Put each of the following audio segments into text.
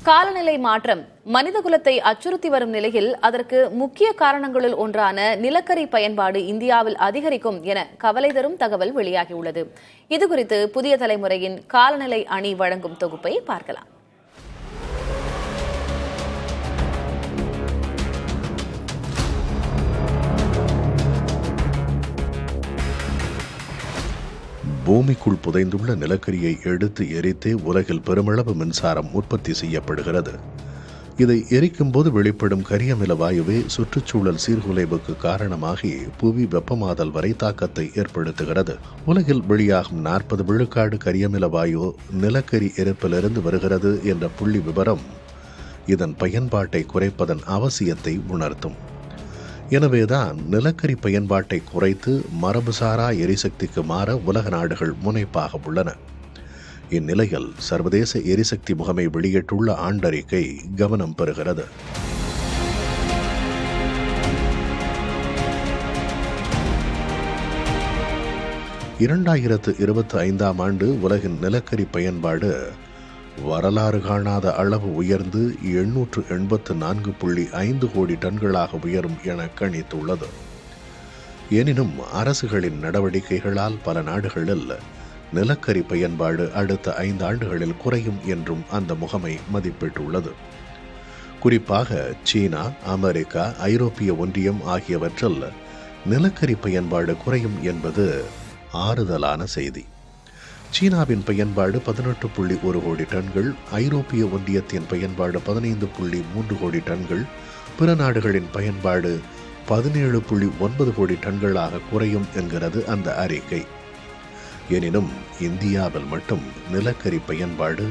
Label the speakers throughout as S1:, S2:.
S1: காலநிலை மாற்றம் மனிதகுலத்தை அச்சுறுத்தி வரும் நிலையில் அதற்கு முக்கிய காரணங்களுள் ஒன்றான நிலக்கரி பயன்பாடு இந்தியாவில் அதிகரிக்கும் என கவலை தரும் தகவல் வெளியாகியுள்ளது. இதுகுறித்து புதிய தலைமுறையின் காலநிலை அணி வழங்கும் தொகுப்பை பார்க்கலாம்.
S2: பூமிக்குள் புதைந்துள்ள நிலக்கரியை எடுத்து எரித்தே உலகில் பெருமளவு மின்சாரம் உற்பத்தி செய்யப்படுகிறது. இதை எரிக்கும் போது வெளிப்படும் கரியமில வாயுவே சுற்றுச்சூழல் சீர்குலைவுக்கு காரணமாகி புவி வெப்பமாதல் வரை தாக்கத்தை ஏற்படுத்துகிறது. உலகில் வெளியாகும் 40 விழுக்காடு கரியமில வாயு நிலக்கரி எரிப்பிலிருந்து வருகிறது என்ற புள்ளி விவரம் இதன் பயன்பாட்டை குறைப்பதன் அவசியத்தை உணர்த்தும். எனவேதான் நிலக்கரி பயன்பாட்டை குறைத்து மரபுசாரா எரிசக்திக்கு மாற உலக நாடுகள் முனைப்பாக உள்ளன. இந்நிலையில் சர்வதேச எரிசக்தி முகமை வெளியிட்டுள்ள ஆண்டறிக்கை கவனம் பெறுகிறது. ஆண்டு உலகின் நிலக்கரி பயன்பாடு வரலாறு காணாத அளவு உயர்ந்து 884.5 கோடி டன்களாக உயரும் என கணித்துள்ளது. எனினும் அரசுகளின் நடவடிக்கைகளால் பல நாடுகளில் நிலக்கரி பயன்பாடு அடுத்த 5 ஆண்டுகளில் குறையும் என்றும் அந்த முகமை மதிப்பிட்டுள்ளது. குறிப்பாக சீனா, அமெரிக்கா, ஐரோப்பிய ஒன்றியம் ஆகியவற்றில் நிலக்கரி பயன்பாடு குறையும் என்பது ஆறுதலான செய்தி. சீனாவின் பயன்பாடு 18.1 கோடி டன்கள், ஐரோப்பிய ஒன்றியத்தின் பயன்பாடு 15.3 கோடி டன்கள், பிற நாடுகளின் பயன்பாடு 17.9 கோடி டன்களாக குறையும் என்கிறது அந்த அறிக்கை. எனினும் இந்தியாவில் மட்டும் நிலக்கரி பயன்பாடு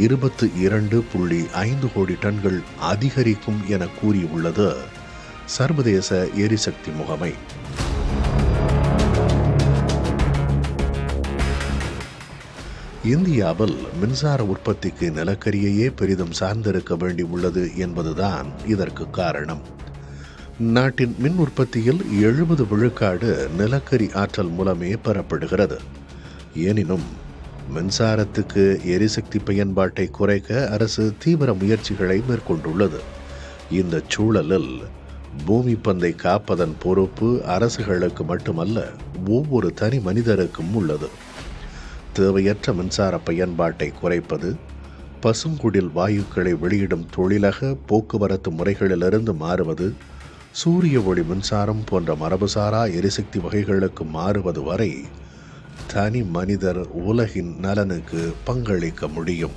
S2: 22.5 கோடி டன்கள் அதிகரிக்கும் என கூறியுள்ளது சர்வதேச எரிசக்தி முகமை. இந்தியாவில் மின்சார உற்பத்திக்கு நிலக்கரியையே பெரிதும் சார்ந்திருக்க வேண்டியுள்ளது என்பதுதான் இதற்கு காரணம். நாட்டின் மின் உற்பத்தியில் 70 விழுக்காடு நிலக்கரி ஆற்றல் மூலமே பெறப்படுகிறது. எனினும் மின்சாரத்துக்கு எரிசக்தி பயன்பாட்டை குறைக்க அரசு தீவிர முயற்சிகளை மேற்கொண்டுள்ளது. இந்த சூழலில் பூமி பந்தை காப்பதன் பொறுப்பு அரசுகளுக்கு மட்டுமல்ல, ஒவ்வொரு தனி மனிதருக்கும் உள்ளது. தேவையற்ற மின்சார பயன்பாட்டை குறைப்பது, பசுங்குடில் வாயுக்களை வெளியிடும் தொழிலக போக்குவரத்து முறைகளிலிருந்து மாறுவது, சூரிய ஒளி மின்சாரம் போன்ற மரபுசாரா எரிசக்தி வகைகளுக்கு மாறுவது வரை தனி மனிதர் உலகின் நலனுக்கு பங்களிக்க முடியும்.